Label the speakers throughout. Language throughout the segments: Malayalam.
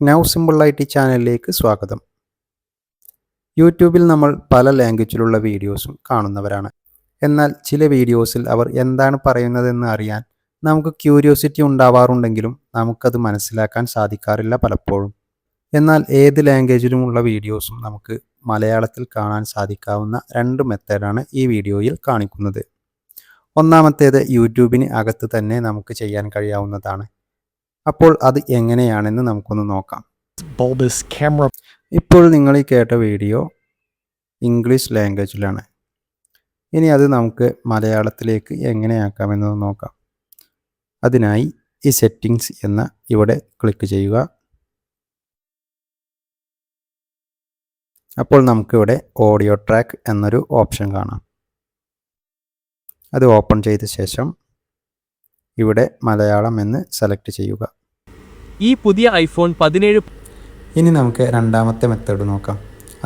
Speaker 1: നൗ സിമ്പിൾ IT ചാനലിലേക്ക് സ്വാഗതം. യൂട്യൂബിൽ നമ്മൾ പല ലാംഗ്വേജിലുള്ള വീഡിയോസും കാണുന്നവരാണ്. എന്നാൽ ചില വീഡിയോസിൽ അവർ എന്താണ് പറയുന്നതെന്ന് അറിയാൻ നമുക്ക് ക്യൂരിയോസിറ്റി ഉണ്ടാവാറുണ്ടെങ്കിലും നമുക്കത് മനസ്സിലാക്കാൻ സാധിക്കാറില്ല പലപ്പോഴും. എന്നാൽ ഏത് ലാംഗ്വേജിലുമുള്ള വീഡിയോസും നമുക്ക് മലയാളത്തിൽ കാണാൻ സാധിക്കാവുന്ന 2 മെത്തേഡാണ് ഈ വീഡിയോയിൽ കാണിക്കുന്നത്. ഒന്നാമത്തേത് യൂട്യൂബിന് അകത്ത് തന്നെ നമുക്ക് ചെയ്യാൻ കഴിയാവുന്നതാണ്. അപ്പോൾ അത് എങ്ങനെയാണെന്ന് നമുക്കൊന്ന് നോക്കാം. ഇപ്പോൾ നിങ്ങൾ ഈ കേട്ട വീഡിയോ ഇംഗ്ലീഷ് ലാംഗ്വേജിലാണ്. ഇനി അത് നമുക്ക് മലയാളത്തിലേക്ക് എങ്ങനെയാക്കാമെന്ന് നോക്കാം. അതിനായി ഈ സെറ്റിംഗ്സ് എന്ന ഇവിടെ ക്ലിക്ക് ചെയ്യുക. അപ്പോൾ നമുക്കിവിടെ ഓഡിയോ ട്രാക്ക് എന്നൊരു ഓപ്ഷൻ കാണാം. അത് ഓപ്പൺ ചെയ്ത ശേഷം ഇവിടെ മലയാളം എന്ന് സെലക്ട് ചെയ്യുക.
Speaker 2: ഈ പുതിയ iPhone 17
Speaker 1: ഇനി നമുക്ക് രണ്ടാമത്തെ മെത്തേഡ് നോക്കാം.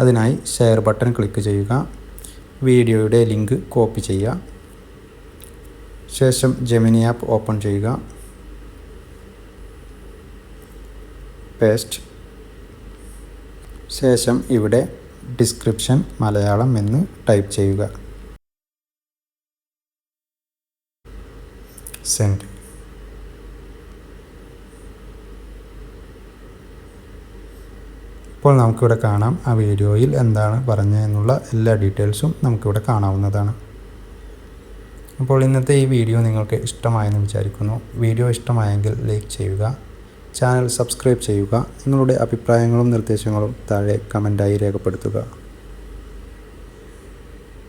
Speaker 1: അതിനായി ഷെയർ ബട്ടൺ ക്ലിക്ക് ചെയ്യുക. വീഡിയോയുടെ ലിങ്ക് കോപ്പി ചെയ്യുക. ശേഷം ജെമിനി ആപ്പ് ഓപ്പൺ ചെയ്യുക. പേസ്റ്റ്. ശേഷം ഇവിടെ ഡിസ്ക്രിപ്ഷൻ മലയാളം എന്ന് ടൈപ്പ് ചെയ്യുക. സെൻഡ്. ഇപ്പോൾ നമുക്കിവിടെ കാണാം ആ വീഡിയോയിൽ എന്താണ് പറഞ്ഞതെന്നുള്ള എല്ലാ ഡീറ്റെയിൽസും നമുക്കിവിടെ കാണാവുന്നതാണ്. അപ്പോൾ ഇന്നത്തെ ഈ വീഡിയോ നിങ്ങൾക്ക് ഇഷ്ടമായെന്ന് വിചാരിക്കുന്നു. വീഡിയോ ഇഷ്ടമായെങ്കിൽ ലൈക്ക് ചെയ്യുക, ചാനൽ സബ്സ്ക്രൈബ് ചെയ്യുക. നിങ്ങളുടെ അഭിപ്രായങ്ങളും നിർദ്ദേശങ്ങളും താഴെ കമൻറ്റായി രേഖപ്പെടുത്തുക.